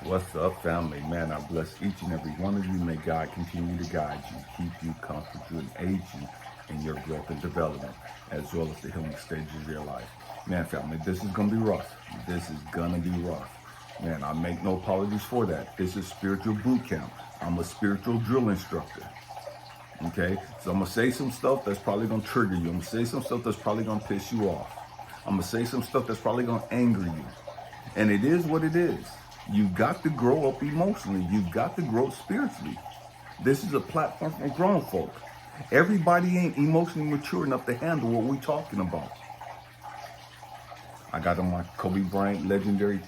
What's up, family? Man, I bless each and every one of you. May God continue to guide you, keep you, comfort you, and aid you in your growth and development, as well as the healing stages of your life. Man, family, this is going to be rough. This is going to be rough. Man, I make no apologies for that. This is spiritual boot camp. I'm a spiritual drill instructor. Okay? So I'm going to say some stuff that's probably going to trigger you. I'm going to say some stuff that's probably going to piss you off. I'm going to say some stuff that's probably going to anger you. And it is what it is. You got to grow up emotionally. You got to grow spiritually. This is a platform for grown folk. Everybody ain't emotionally mature enough to handle what we're talking about. I got on my Kobe Bryant legendary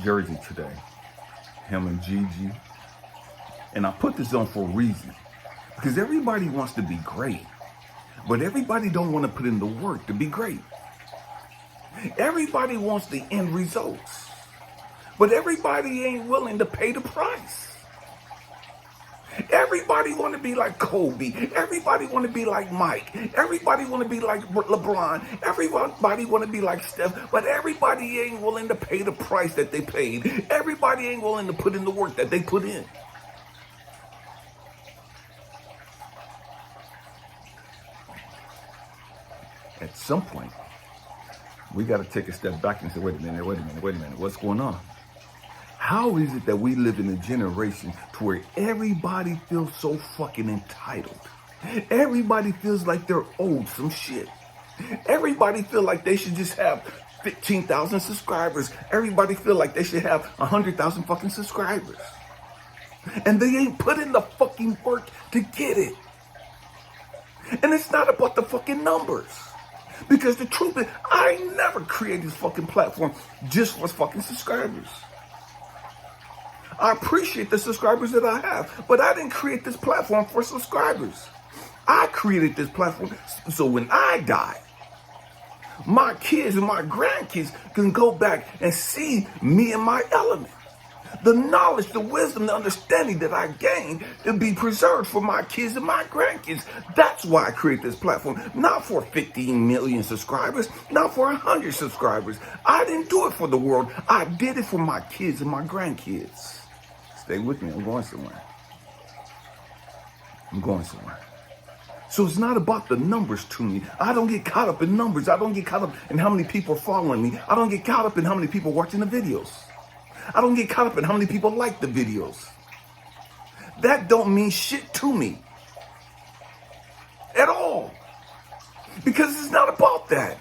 jersey today. Him and Gigi. And I put this on for a reason. Because everybody wants to be great. But everybody don't want to put in the work to be great. Everybody wants the end results. But everybody ain't willing to pay the price. Everybody want to be like Kobe. Everybody want to be like Mike. Everybody want to be like LeBron. Everybody want to be like Steph. But everybody ain't willing to pay the price that they paid. Everybody ain't willing to put in the work that they put in. At some point, we got to take a step back and say, wait a minute, what's going on? How is it that we live in a generation to where everybody feels so fucking entitled? Everybody feels like they're owed some shit. Everybody feel like they should just have 15,000 subscribers. Everybody feel like they should have 100,000 fucking subscribers. And they ain't put in the fucking work to get it. And it's not about the fucking numbers. Because the truth is, I never created this fucking platform just for fucking subscribers. I appreciate the subscribers that I have, but I didn't create this platform for subscribers. I created this platform so when I die, my kids and my grandkids can go back and see me in my element. The knowledge, the wisdom, the understanding that I gained to be preserved for my kids and my grandkids. That's why I create this platform. Not for 15 million subscribers, not for 100 subscribers. I didn't do it for the world. I did it for my kids and my grandkids. Stay with me. I'm going somewhere. So it's not about the numbers to me. I don't get caught up in numbers. I don't get caught up in how many people are following me. I don't get caught up in how many people are watching the videos. I don't get caught up in how many people like the videos. That don't mean shit to me. At all. Because it's not about that.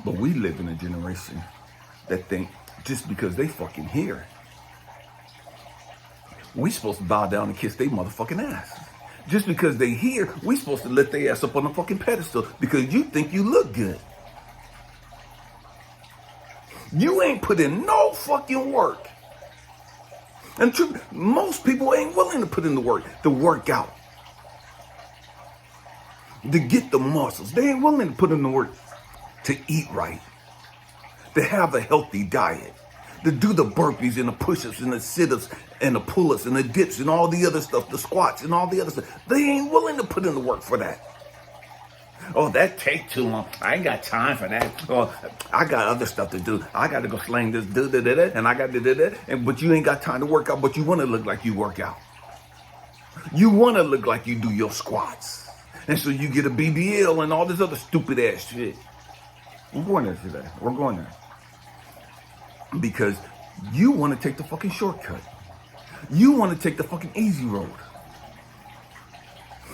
But we live in a generation that think just because they fucking here, we supposed to bow down and kiss their motherfucking ass. Just because they here, we supposed to let their ass up on a fucking pedestal because you think you look good. You ain't put in no fucking work. And truth, most people ain't willing to put in the work to work out, to get the muscles. They ain't willing to put in the work to eat right, to have a healthy diet, to do the burpees and the push-ups and the sit-ups and the pull-ups and the dips and all the other stuff, the squats and all the other stuff. They ain't willing to put in the work for that. Oh, that take too long. I ain't got time for that. Oh, I got other stuff to do. I got to go sling this, and I got to but you ain't got time to work out, but you want to look like you work out. You want to look like you do your squats. And so you get a BBL and all this other stupid ass shit. We're going there today. We're going there. Because you want to take the fucking shortcut. You want to take the fucking easy road.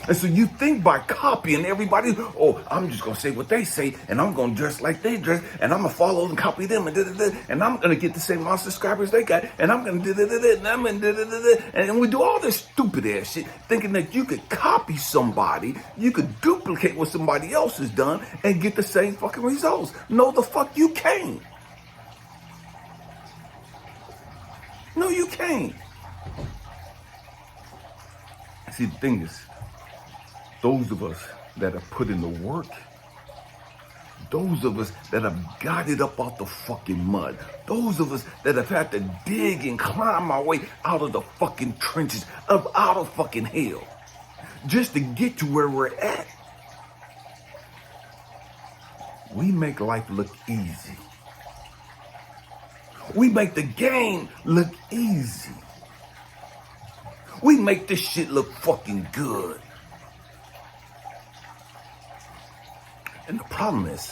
And so you think by copying everybody, oh, I'm just going to say what they say, and I'm going to dress like they dress, and I'm going to follow and copy them, and I'm going to get the same amount of subscribers they got, and I'm going to and we do all this stupid ass shit, thinking that you could copy somebody, you could duplicate what somebody else has done, and get the same fucking results. No, the fuck you can't. No, you can't. See, the thing is, those of us that have put in the work, those of us that have got it up out the fucking mud, those of us that have had to dig and climb our way out of the fucking trenches, out of fucking hell, just to get to where we're at, we make life look easy. We make the game look easy. We make this shit look fucking good. And the problem is,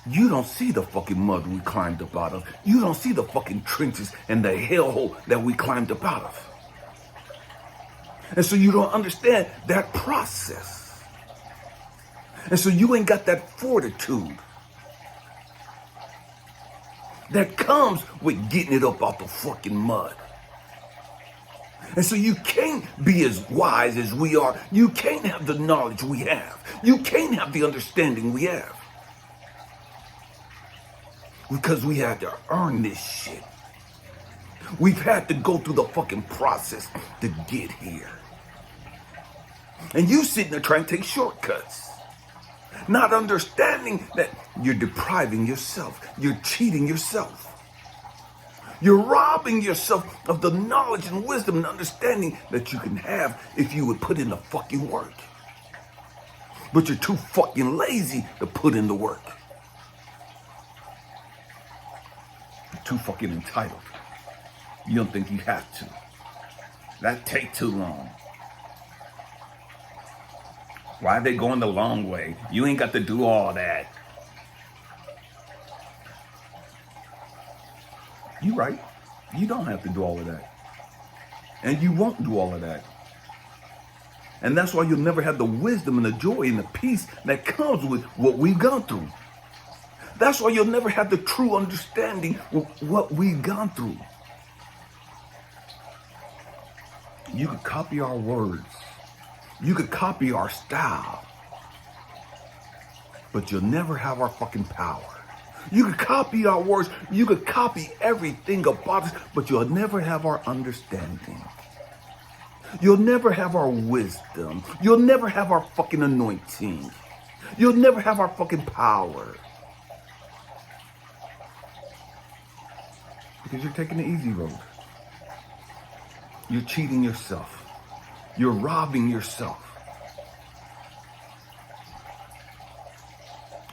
you don't see the fucking mud we climbed up out of. You don't see the fucking trenches and the hellhole that we climbed up out of. And so you don't understand that process. And so you ain't got that fortitude that comes with getting it up out the fucking mud. And so you can't be as wise as we are. You can't have the knowledge we have. You can't have the understanding we have. Because we had to earn this shit. We've had to go through the fucking process to get here. And you sitting there trying to take shortcuts. Not understanding that you're depriving yourself. You're cheating yourself. You're robbing yourself of the knowledge and wisdom and understanding that you can have if you would put in the fucking work. But you're too fucking lazy to put in the work. You're too fucking entitled. You don't think you have to. That take too long. Why are they going the long way? You ain't got to do all that. You right. You don't have to do all of that. And you won't do all of that. And that's why you'll never have the wisdom and the joy and the peace that comes with what we've gone through. That's why you'll never have the true understanding of what we've gone through. You could copy our words. You could copy our style. But you'll never have our fucking power. You could copy our words. You could copy everything about us, but you'll never have our understanding. You'll never have our wisdom. You'll never have our fucking anointing. You'll never have our fucking power. Because you're taking the easy road. You're cheating yourself. You're robbing yourself.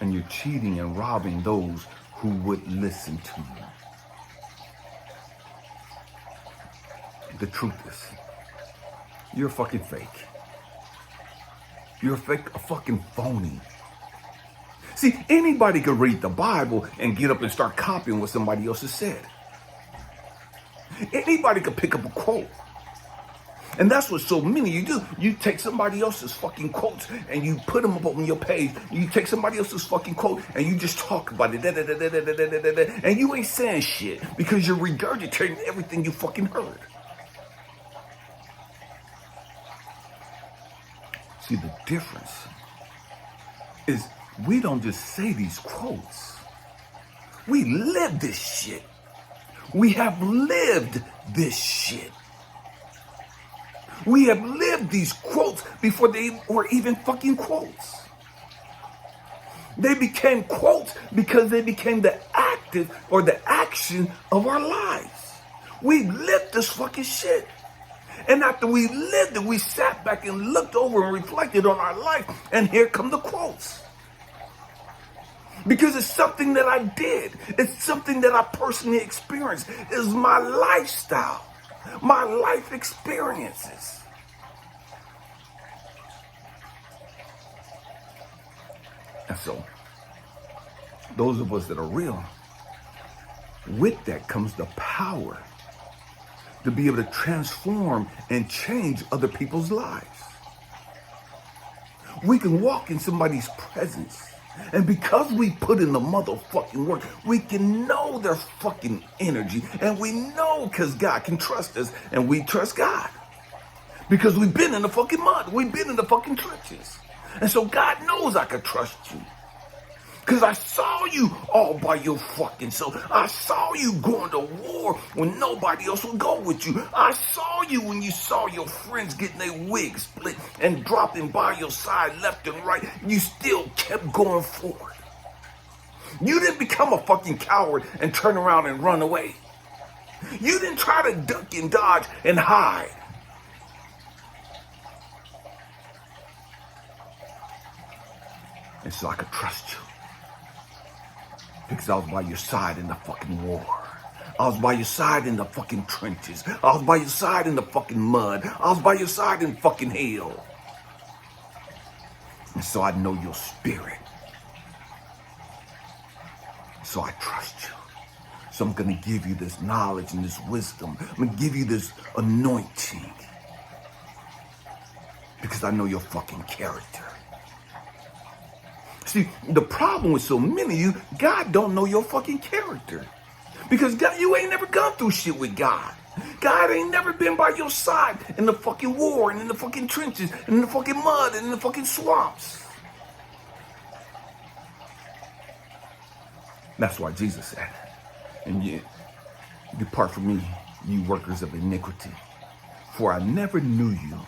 And you're cheating and robbing those who would listen to you. The truth is, you're a fucking fake. You're a fucking phony. See, anybody could read the Bible and get up and start copying what somebody else has said. Anybody could pick up a quote. And that's what so many you do. You take somebody else's fucking quotes and you put them up on your page. You take somebody else's fucking quote and you just talk about it. And you ain't saying shit because you're regurgitating everything you fucking heard. See, the difference is we don't just say these quotes. We live this shit. We have lived this shit. We have lived these quotes before they were even fucking quotes. They became quotes because they became the active or the action of our lives. We lived this fucking shit. And after we lived it, we sat back and looked over and reflected on our life. And here come the quotes. Because it's something that I did. It's something that I personally experienced. It's my lifestyle. My life experiences. And so, those of us that are real, with that comes the power to be able to transform and change other people's lives. We can walk in somebody's presence, and because we put in the motherfucking work, we can know their fucking energy, and we know because God can trust us, and we trust God. Because we've been in the fucking mud. We've been in the fucking trenches. And so God knows I can trust you. Because I saw you all by your fucking self. I saw you going to war when nobody else would go with you. I saw you when you saw your friends getting their wigs split and dropping by your side left and right. You still kept going forward. You didn't become a fucking coward and turn around and run away. You didn't try to duck and dodge and hide. And so I could trust you. Because I was by your side in the fucking war. I was by your side in the fucking trenches. I was by your side in the fucking mud. I was by your side in fucking hell. And so I know your spirit. So I trust you. So I'm going to give you this knowledge and this wisdom. I'm going to give you this anointing. Because I know your fucking character. See, the problem with so many of you, God don't know your fucking character. Because God, you ain't never gone through shit with God. God ain't never been by your side in the fucking war and in the fucking trenches and in the fucking mud and in the fucking swamps. That's why Jesus said, and you depart from me, you workers of iniquity, for I never knew you.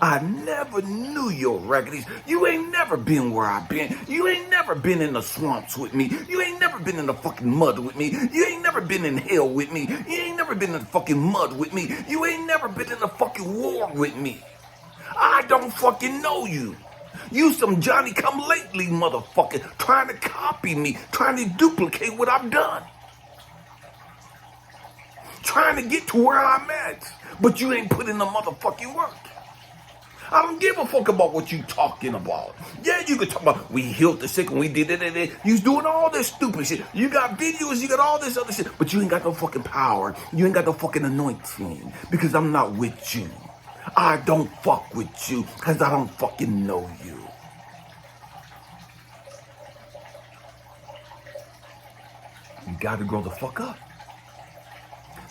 I never knew your raggities. You ain't never been where I've been. You ain't never been in the swamps with me. You ain't never been in the fucking mud with me. You ain't never been in hell with me. You ain't never been in the fucking mud with me. You ain't never been in the fucking war with me. I don't fucking know you. You some Johnny-come-lately motherfucker trying to copy me, trying to duplicate what I've done. Trying to get to where I'm at, but you ain't put in the motherfucking work. I don't give a fuck about what you talking about. Yeah, you can talk about we healed the sick and we did it. You's doing all this stupid shit. You got videos, you got all this other shit, but you ain't got no fucking power. You ain't got no fucking anointing because I'm not with you. I don't fuck with you because I don't fucking know you. You got to grow the fuck up.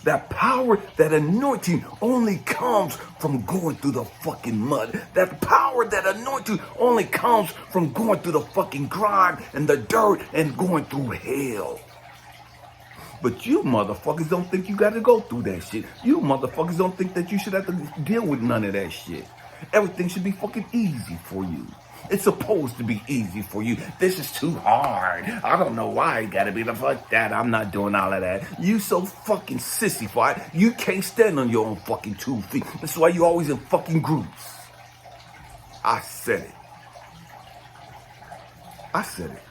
That power, that anointing only comes from going through the fucking mud. That power, that anointing only comes from going through the fucking grime and the dirt and going through hell. But you motherfuckers don't think you got to go through that shit. You motherfuckers don't think that you should have to deal with none of that shit. Everything should be fucking easy for you. It's supposed to be easy for you. This is too hard. I don't know why it gotta be the fuck that. I'm not doing all of that. You so fucking sissified. You can't stand on your own fucking 2 feet. That's why you always in fucking groups. I said it. I said it.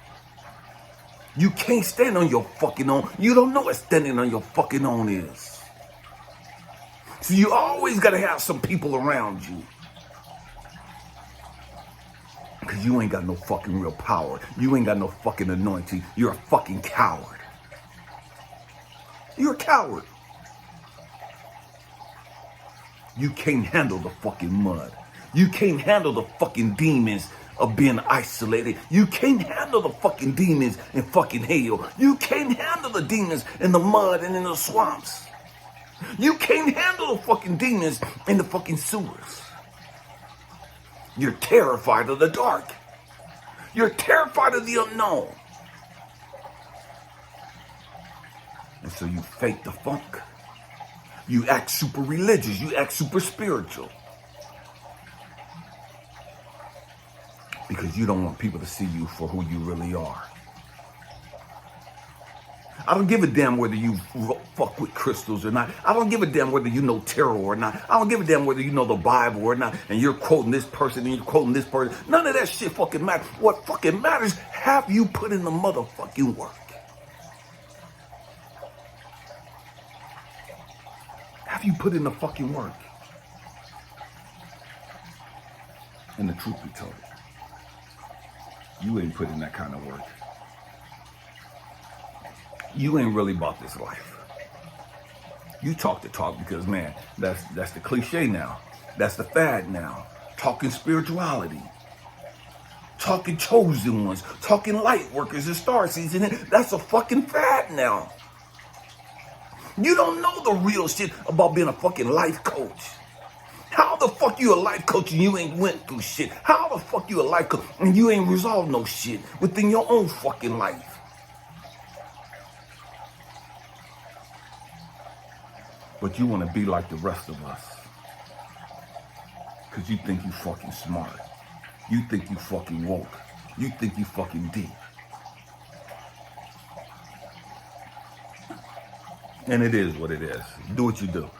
You can't stand on your fucking own. You don't know what standing on your fucking own is. So you always gotta have some people around you. Because you ain't got no fucking real power. You ain't got no fucking anointing. You're a fucking coward. You're a coward. You can't handle the fucking mud. You can't handle the fucking demons of being isolated. You can't handle the fucking demons in fucking hell. You can't handle the demons in the mud and in the swamps. You can't handle the fucking demons in the fucking sewers. You're terrified of the dark. You're terrified of the unknown. And so you fake the funk. You act super religious. You act super spiritual. Because you don't want people to see you for who you really are. I don't give a damn whether you fuck with crystals or not. I don't give a damn whether you know tarot or not. I don't give a damn whether you know the Bible or not. And you're quoting this person and you're quoting this person. None of that shit fucking matters. What fucking matters, have you put in the motherfucking work? Have you put in the fucking work? And the truth be told, you ain't put in that kind of work. You ain't really about this life. You talk the talk because, man, that's the cliche now. That's the fad now. Talking spirituality. Talking chosen ones. Talking light workers and star season. That's a fucking fad now. You don't know the real shit about being a fucking life coach. How the fuck you a life coach and you ain't went through shit? How the fuck you a life coach and you ain't resolved no shit within your own fucking life? But you want to be like the rest of us. Because you think you fucking smart. You think you fucking woke. You think you fucking deep. And it is what it is. Do what you do.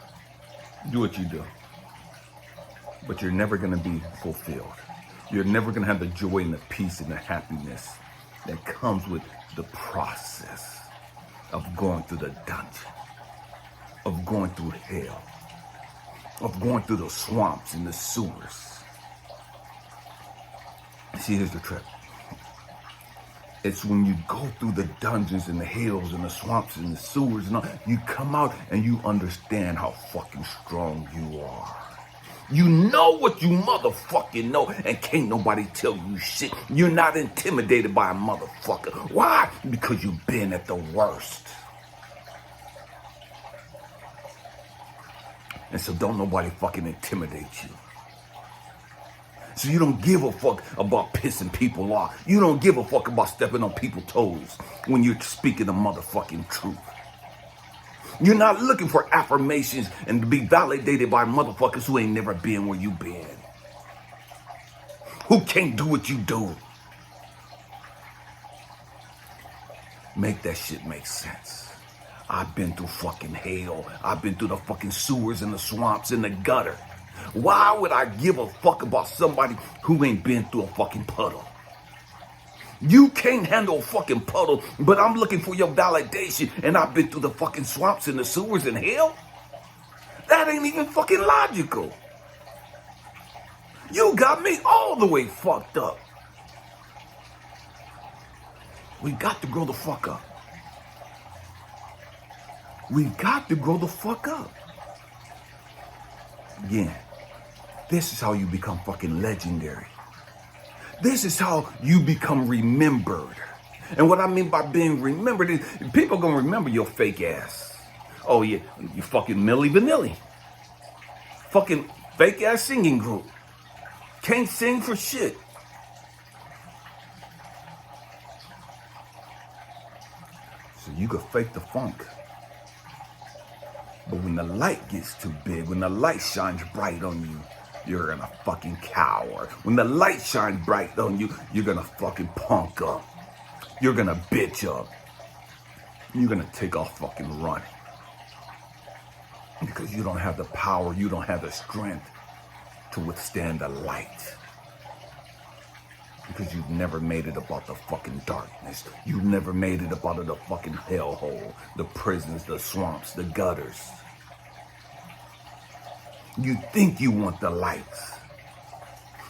Do what you do. But you're never going to be fulfilled. You're never going to have the joy and the peace and the happiness that comes with the process. of going through the dungeon, of going through hell, of going through the swamps and the sewers. See, here's the trick. It's when you go through the dungeons and the hills and the swamps and the sewers and all, you come out and you understand how fucking strong you are. You know what you motherfucking know, and can't nobody tell you shit. You're not intimidated by a motherfucker. Why? Because you've been at the worst. And so don't nobody fucking intimidate you. So you don't give a fuck about pissing people off. You don't give a fuck about stepping on people's toes when you're speaking the motherfucking truth. You're not looking for affirmations and to be validated by motherfuckers who ain't never been where you been. Who can't do what you do. Make that shit make sense. I've been through fucking hell. I've been through the fucking sewers and the swamps and the gutter. Why would I give a fuck about somebody who ain't been through a fucking puddle? You can't handle a fucking puddle, but I'm looking for your validation, and I've been through the fucking swamps and the sewers and hell? That ain't even fucking logical. You got me all the way fucked up. We got to grow the fuck up. We got to grow the fuck up. Again, this is how you become fucking legendary. This is how you become remembered. And what I mean by being remembered is people gonna remember your fake ass. Oh yeah, you fucking Milli Vanilli. Fucking fake ass singing group. Can't sing for shit. So you could fake the funk. But when the light gets too big, when the light shines bright on you, you're gonna fucking cower. When the light shines bright on you, you're gonna fucking punk up. You're gonna bitch up. You're gonna take off fucking running. Because you don't have the power, you don't have the strength to withstand the light. Because you've never made it about the fucking darkness. You've never made it about the fucking hellhole, the prisons, the swamps, the gutters. You think you want the lights.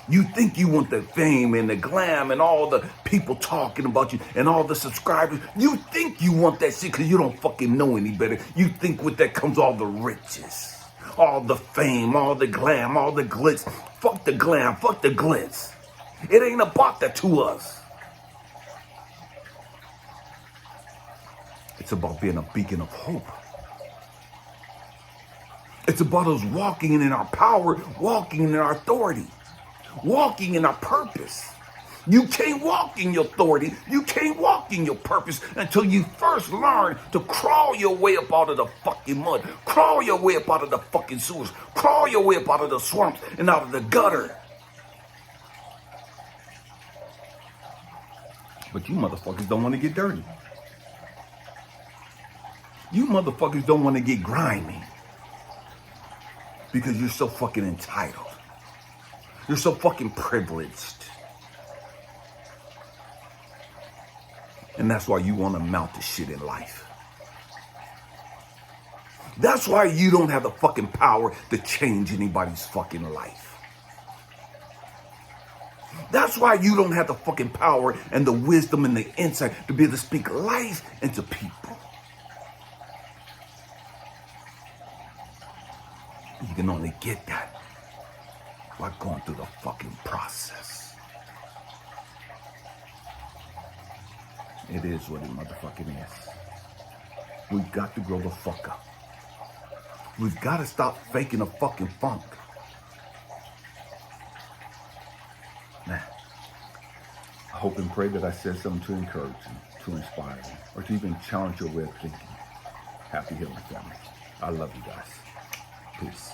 You think you want the fame and the glam and all the people talking about you and all the subscribers. You think you want that shit because you don't fucking know any better. You think with that comes all the riches, all the fame, all the glam, all the glitz. Fuck the glam, fuck the glitz. It ain't about that to us. It's about being a beacon of hope. It's about us walking in our power, walking in our authority, walking in our purpose. You can't walk in your authority. You can't walk in your purpose until you first learn to crawl your way up out of the fucking mud, crawl your way up out of the fucking sewers, crawl your way up out of the swamps and out of the gutter. But you motherfuckers don't want to get dirty. You motherfuckers don't want to get grimy. Because you're so fucking entitled. You're so fucking privileged. And that's why you want to mount the shit in life. That's why you don't have the fucking power to change anybody's fucking life. That's why you don't have the fucking power and the wisdom and the insight to be able to speak life into people. You can only get that by going through the fucking process. It is what it motherfucking is. We've got to grow the fuck up. We've got to stop faking the fucking funk. Man, I hope and pray that I said something to encourage you, to inspire you, or to even challenge your way of thinking. Happy healing, family. I love you guys. Peace.